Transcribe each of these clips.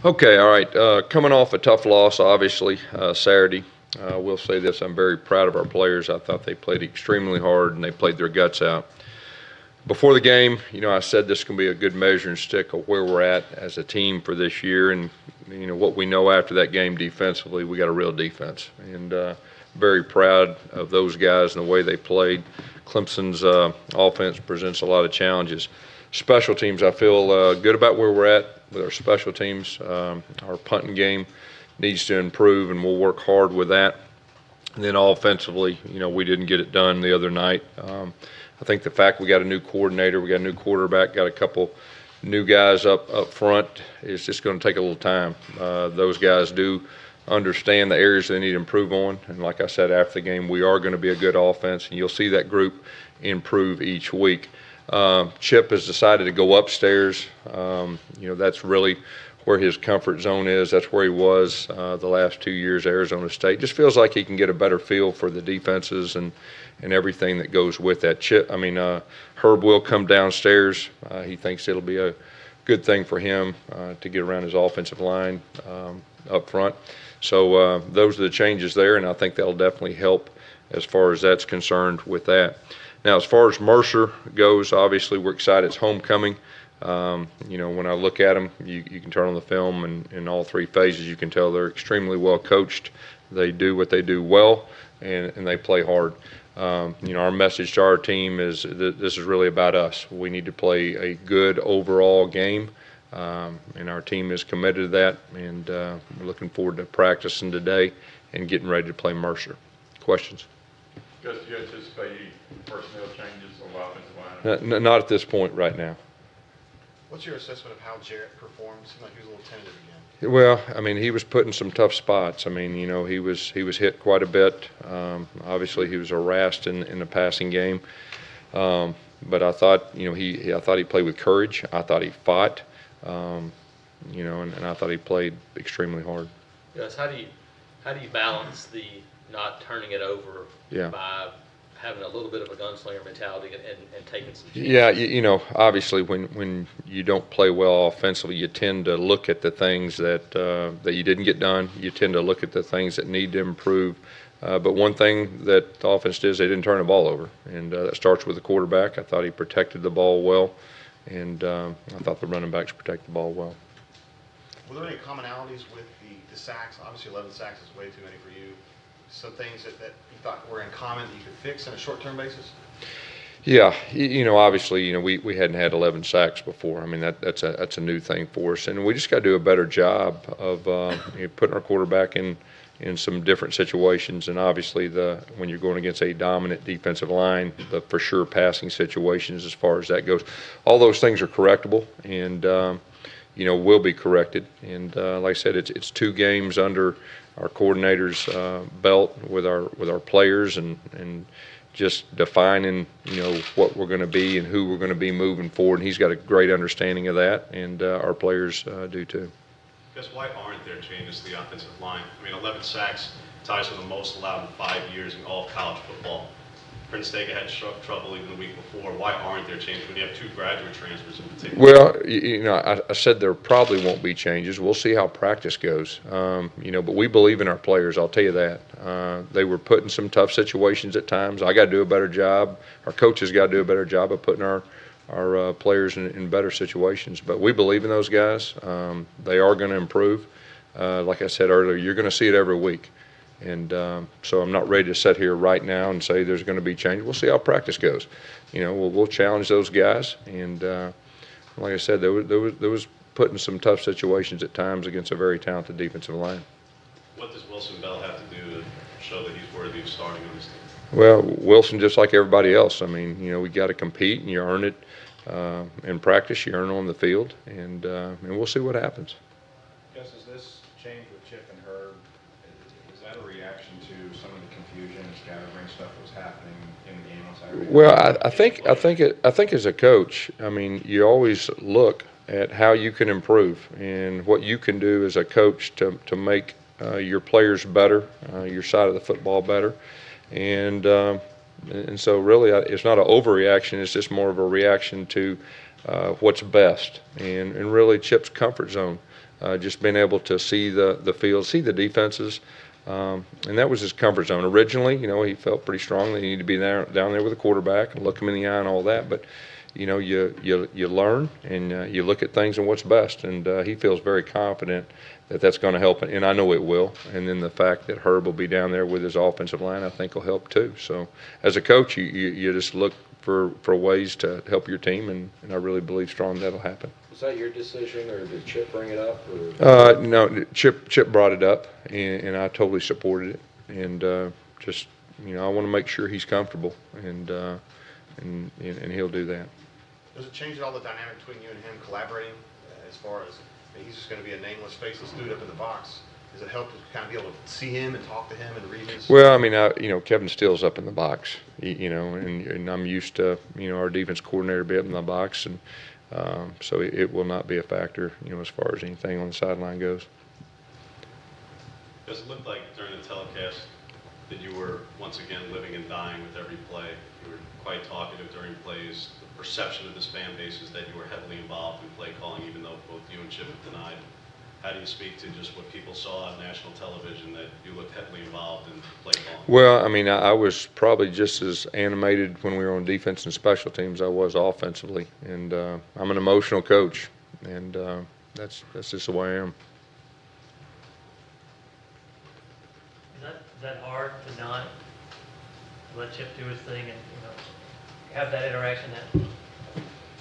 Okay, all right. Coming off a tough loss, obviously, Saturday. We'll say this, I'm very proud of our players. I thought they played extremely hard and they played their guts out. Before the game, I said this can be a good measuring stick of where we're at as a team for this year, and what we know after that game defensively, we got a real defense, and very proud of those guys and the way they played. Clemson's offense presents a lot of challenges. Special teams, I feel good about where we're at with our special teams. Our punting game needs to improve, and we'll work hard with that. And then offensively, we didn't get it done the other night. I think the fact we got a new coordinator, we got a new quarterback, got a couple new guys up front, is just going to take a little time. Those guys do understand the areas they need to improve on, and like I said after the game, we are going to be a good offense, and you'll see that group improve each week. Chip has decided to go upstairs. That's really where his comfort zone is. That's where he was the last 2 years at Arizona State. Just feels like he can get a better feel for the defenses and everything that goes with that. Herb will come downstairs. He thinks it'll be a good thing for him to get around his offensive line up front. So those are the changes there, and I think that'll definitely help as far as that's concerned with that. Now, as far as Mercer goes, obviously we're excited. It's homecoming. When I look at them, you can turn on the film, and in all three phases, you can tell they're extremely well coached. They do what they do well, and they play hard. Our message to our team is that this is really about us. We need to play a good overall game, and our team is committed to that, and we're looking forward to practicing today and getting ready to play Mercer. Questions? Gus, do you anticipate any personnel changes on the offensive line? Not at this point right now. What's your assessment of how Jarrett performed? Seemed like he was a little tentative again. Well, he was put in some tough spots. He was hit quite a bit. Obviously, he was harassed in the passing game. But I thought, I thought he played with courage. I thought he fought. And I thought he played extremely hard. Gus, how do you balance the not turning it over by having a little bit of a gunslinger mentality and taking some chances? Yeah, obviously when you don't play well offensively, you tend to look at the things that you didn't get done. You tend to look at the things that need to improve. But one thing that the offense did is they didn't turn the ball over, and that starts with the quarterback. I thought he protected the ball well, and I thought the running backs protected the ball well. Were there any commonalities with the sacks? Obviously 11 sacks is way too many for you. Some things that you thought were in common that you could fix on a short-term basis? Yeah, obviously, we hadn't had 11 sacks before. That's a new thing for us, and we just got to do a better job of putting our quarterback in some different situations. And obviously, when you're going against a dominant defensive line, the for sure passing situations as far as that goes, all those things are correctable, and will be corrected. And like I said, it's 2 games under our coordinator's belt with our players, and just defining what we're going to be and who we're going to be moving forward. And he's got a great understanding of that, and our players do too. Guess why aren't there changes to the offensive line? 11 sacks ties for the most allowed in 5 years in all of college football. Prince State had trouble even the week before. Why aren't there changes when you have 2 graduate transfers in particular? Well, I said there probably won't be changes. We'll see how practice goes. But we believe in our players, I'll tell you that. They were put in some tough situations at times. I got to do a better job. Our coaches got to do a better job of putting our players in better situations. But we believe in those guys. They are going to improve. Like I said earlier, you're going to see it every week. And so I'm not ready to sit here right now and say there's going to be change. We'll see how practice goes. We'll challenge those guys. And like I said, there was put in some tough situations at times against a very talented defensive line. What does Wilson Bell have to do to show that he's worthy of starting on this team? Well, Wilson, just like everybody else, we got to compete, and you earn it in practice. You earn it on the field, and we'll see what happens. Gus, is this change with Chip and Herb, is that a reaction to some of the confusion and scatterbrain stuff that was happening in the game on Saturday? Well, I think as a coach, you always look at how you can improve and what you can do as a coach to make your players better, your side of the football better, and so really it's not an overreaction. It's just more of a reaction to what's best, and really Chip's comfort zone. just being able to see the field, see the defenses. And that was his comfort zone. Originally, he felt pretty strongly he needed to be down there with the quarterback and look him in the eye and all that. But, you learn and you look at things and what's best. And he feels very confident that that's going to help. And I know it will. And then the fact that Herb will be down there with his offensive line, I think will help too. So as a coach, you just look for ways to help your team. And I really believe strong that'll happen. Was that your decision, or did Chip bring it up? Or? No, Chip brought it up, and I totally supported it. And just, I want to make sure he's comfortable, and he'll do that. Does it change at all the dynamic between you and him collaborating as far as he's just going to be a nameless, faceless dude up in the box? Does it help to kind of be able to see him and talk to him and read his? Well, I mean, Kevin Steele's up in the box, and I'm used to, our defense coordinator being up in the box, and so it will not be a factor, as far as anything on the sideline goes. Does it look like during the telecast that you were once again living and dying with every play? You were quite talkative during plays. The perception of this fan base is that you were heavily involved in play calling, even though both you and Chip have denied. How do you speak to just what people saw on national television, that you looked heavily involved in play calling? Well, I mean, I was probably just as animated when we were on defense and special teams as I was offensively. And I'm an emotional coach, and that's just the way I am. Is that hard to not let Chip do his thing and have that interaction, that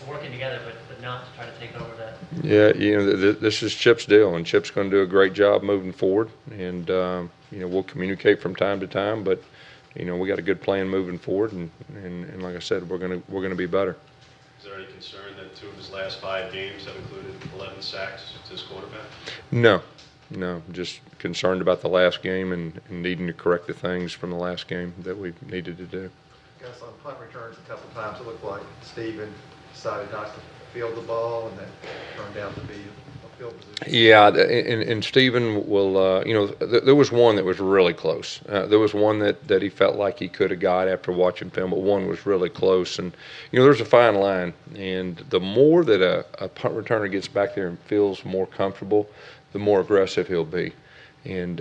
working together, but not try to take over that? Yeah, this is Chip's deal, and Chip's going to do a great job moving forward. And we'll communicate from time to time, but we got a good plan moving forward, and like I said, we're going to be better. Is there any concern that 2 of his last 5 games have included 11 sacks as his quarterback? No, just concerned about the last game and needing to correct the things from the last game that we needed to do. Gus, on punt returns a couple of times, it looked like Steven decided not to field the ball, and that turned out to be a field position. Yeah, and Steven will, there was one that was really close. There was one that he felt like he could have got after watching film, but one was really close. And, there's a fine line. And the more that a punt returner gets back there and feels more comfortable, the more aggressive he'll be. And,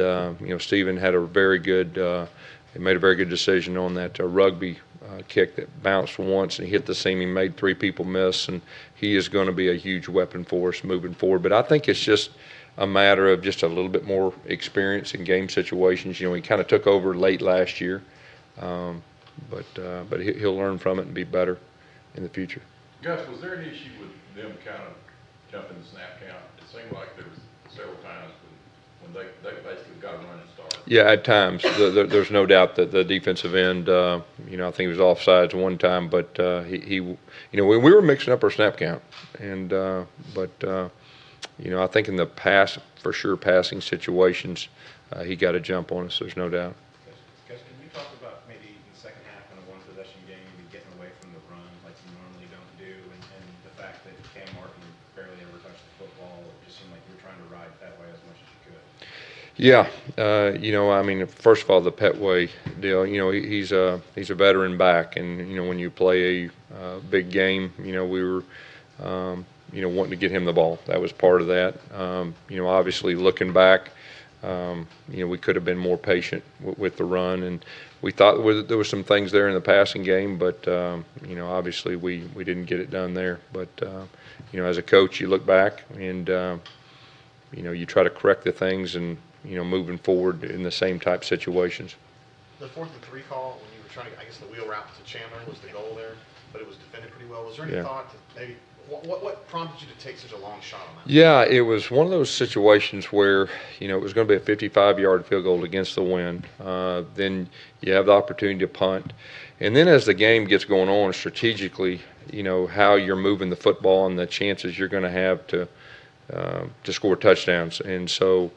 Steven had a very good, he made a very good decision on that rugby kick that bounced once and hit the seam. He made 3 people miss, and he is going to be a huge weapon for us moving forward. But I think it's just a matter of just a little bit more experience in game situations. He kind of took over late last year, but he'll learn from it and be better in the future. Gus, was there an issue with them kind of jumping the snap count? It seemed like there was several times when they basically got a running start. Yeah, at times. There's no doubt that the defensive end, I think he was offsides one time, but we were mixing up our snap count. And, I think in the past, for sure, passing situations, he got a jump on us, there's no doubt. Gus, can you talk about maybe in the second half in a one-possession game, maybe getting away from the run like you normally don't do, and the fact that Cam Martin barely ever touched the football? It just seemed like you were trying to ride that way as much as you could. Yeah, first of all, the Petway deal. He's a veteran back, and when you play a big game, we were wanting to get him the ball. That was part of that. Obviously looking back, we could have been more patient with the run, and we thought there was some things there in the passing game, but obviously we didn't get it done there. But as a coach, you look back and you try to correct the things and moving forward in the same type situations. The 4th and 3 call, when you were trying to, I guess the wheel route to Chandler was the goal there, but it was defended pretty well. Was there any thought to maybe, what prompted you to take such a long shot on that? Yeah, it was one of those situations where, it was going to be a 55-yard field goal against the wind. Then you have the opportunity to punt. And then as the game gets going on strategically, how you're moving the football and the chances you're going to have to score touchdowns. And so,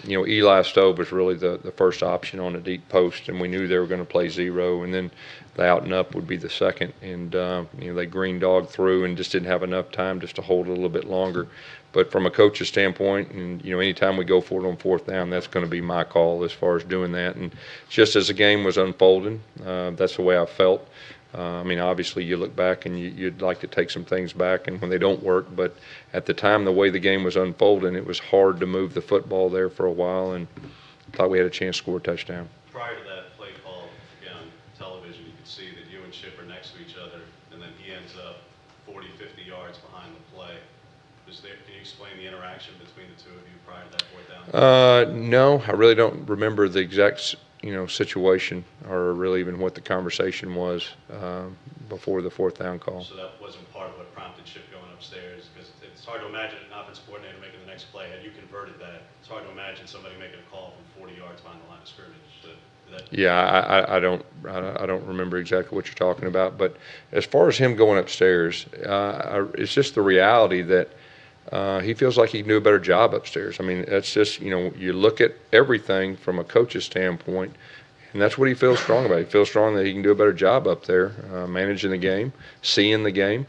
Eli Stowe was really the first option on a deep post, and we knew they were going to play zero, and then the out and up would be the second. And, they green dogged through and just didn't have enough time just to hold it a little bit longer. But from a coach's standpoint, and, anytime we go for it on 4th down, that's going to be my call as far as doing that. And just as the game was unfolding, that's the way I felt. I mean, obviously you look back and you'd like to take some things back and when they don't work, but at the time, the way the game was unfolding, it was hard to move the football there for a while, and thought we had a chance to score a touchdown. Prior to that play call, again, on television, you could see that you and Chip are next to each other, and then he ends up 40, 50 yards behind the play. Can you explain the interaction between the two of you prior to that fourth down? No, I really don't remember the exact situation or really even what the conversation was before the fourth down call. So that wasn't part of what prompted Chip going upstairs, because it's hard to imagine an offensive coordinator making the next play. Had you converted that, it's hard to imagine somebody making a call from 40 yards behind the line of scrimmage. So yeah, I don't remember exactly what you're talking about, but as far as him going upstairs, it's just the reality that he feels like he can do a better job upstairs. I mean, that's just, you look at everything from a coach's standpoint, and that's what he feels strong about. He feels strong that he can do a better job up there, managing the game, seeing the game,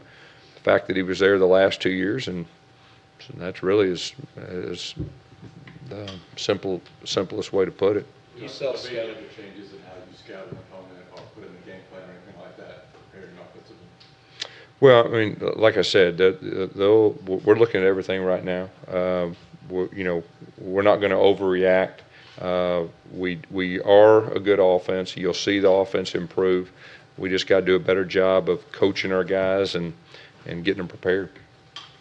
the fact that he was there the last 2 years, and so that's really is the simplest way to put it. You saw scouting changes in how you scout an opponent or put in the game plan or anything like that, preparing offensively. Well, I mean, like I said, we're looking at everything right now. We're not going to overreact. We are a good offense. You'll see the offense improve. We just got to do a better job of coaching our guys and getting them prepared.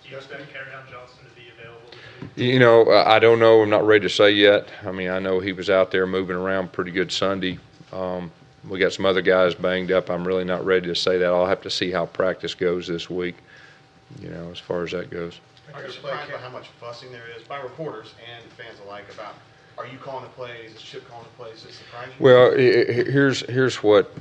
Do you expect Kerryon Johnson to be available? I don't know. I'm not ready to say yet. I mean, I know he was out there moving around pretty good Sunday. We got some other guys banged up. I'm really not ready to say that. I'll have to see how practice goes this week, as far as that goes. Are you surprised by how much fussing there is by reporters and fans alike about, are you calling the plays, is Chip calling the plays? Does it surprise you? Well, here's what,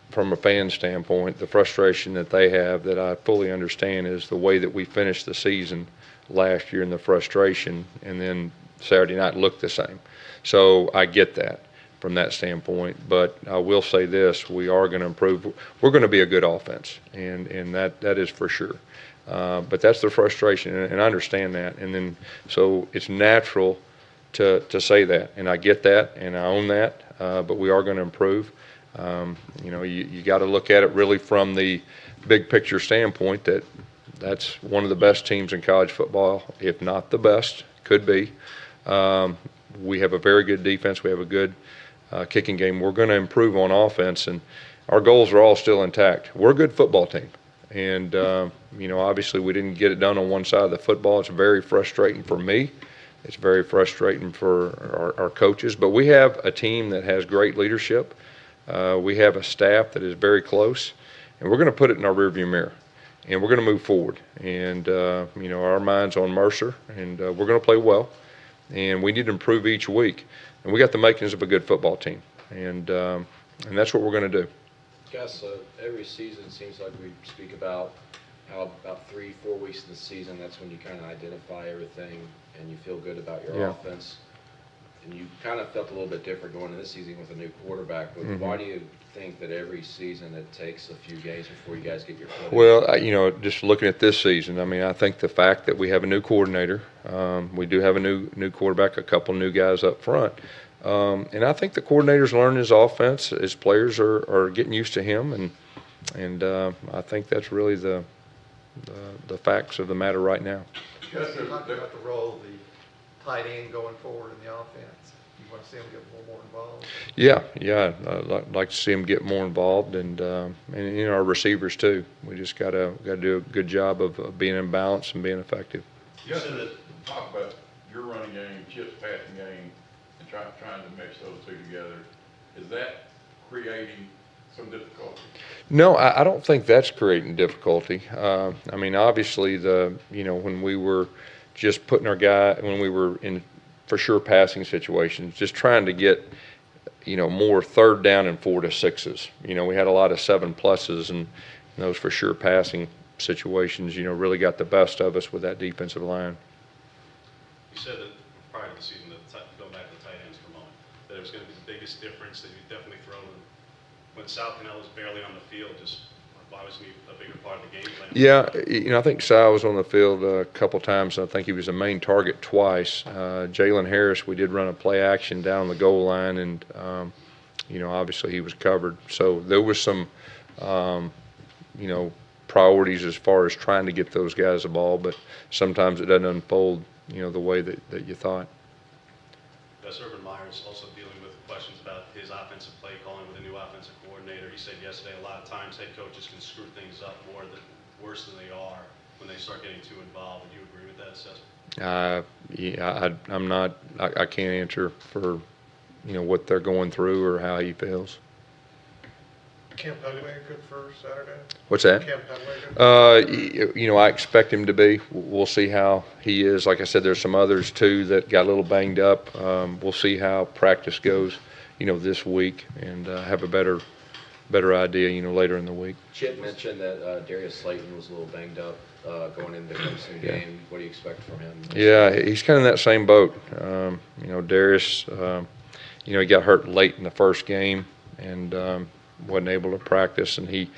from a fan standpoint, the frustration that they have that I fully understand is the way that we finished the season last year and the frustration, and then Saturday night looked the same. So I get that from that standpoint, but I will say this: we are going to improve. We're going to be a good offense, and that is for sure. But that's the frustration, and I understand that. And then so it's natural to say that, and I get that, and I own that. But we are going to improve. You got to look at it really from the big picture standpoint that that's one of the best teams in college football, if not the best, could be. We have a very good defense. We have a good kicking game. We're going to improve on offense, and our goals are all still intact. We're a good football team, and obviously we didn't get it done on one side of the football. It's very frustrating for me. It's very frustrating for our coaches, but we have a team that has great leadership. We have a staff that is very close, and we're going to put it in our rearview mirror, and we're going to move forward. And our mind's on Mercer, and we're going to play well, and we need to improve each week. And we got the makings of a good football team, and that's what we're going to do. Gus, every season seems like we speak about how about 3-4 weeks of the season, that's when you kind of identify everything and you feel good about your offense. And you kind of felt a little bit different going into this season with a new quarterback, but why do you think that every season it takes a few games before you guys get your foot in? Well, just looking at this season, I mean, I think the fact that we have a new coordinator, we do have a new quarterback, a couple new guys up front, and I think the coordinator's learning his offense. His players are getting used to him, and I think that's really the facts of the matter right now. Gus, you talked about the role of the tight end going forward in the offense. You want to see him get more involved? Yeah, I'd like to see him get more involved, and our receivers too. We just got to do a good job of being in balance and being effective. You said that talk about your running game, Chip's passing game, and trying to mix those two together. Is that creating some difficulty? No, I don't think that's creating difficulty. I mean, obviously when we were just putting our guy, when we were in for sure passing situations, just trying to get, more 3rd down and 4 to 6s. We had a lot of 7+s, and those for sure passing situations, really got the best of us with that defensive line. You said that prior to the season, going back to the tight ends for a moment, that it was going to be the biggest difference that you've definitely thrown when Sal Cannell was barely on the field, just why wasn't he a bigger part of the game plan? Yeah, I think Sal was on the field a couple times. I think he was a main target twice. Jalen Harris, we did run a play action down the goal line, and obviously he was covered. So there was some you know, priorities as far as trying to get those guys the ball, but sometimes it doesn't unfold, you know, the way that you thought. Gus Malzahn also dealing with questions about his offensive play calling with a new offensive coordinator. He said yesterday a lot of times head coaches can screw things up worse than they are when they start getting too involved. Would you agree with that assessment? Yeah, I'm not. I can't answer for, you know, what they're going through or how he feels. Camp Hugway good for Saturday? What's that? Camp Hugway good? You know, I expect him to be. We'll see how he is. Like I said, there's some others too that got a little banged up. We'll see how practice goes, you know, this week, and have a better idea, you know, later in the week. Chip mentioned that Darius Slayton was a little banged up going into the Clemson game. What do you expect from him? Yeah, he's kind of in that same boat. You know, Darius, you know, he got hurt late in the first game and wasn't able to practice, and he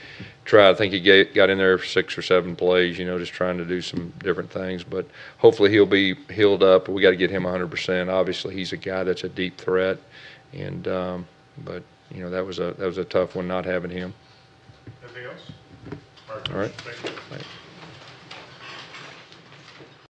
tried. I think he got in there 6 or 7 plays, you know, just trying to do some different things. But hopefully he'll be healed up. We got to get him 100%. Obviously, he's a guy that's a deep threat, and but you know, that was a tough one not having him. Anything else? All right. Thank you. Thanks.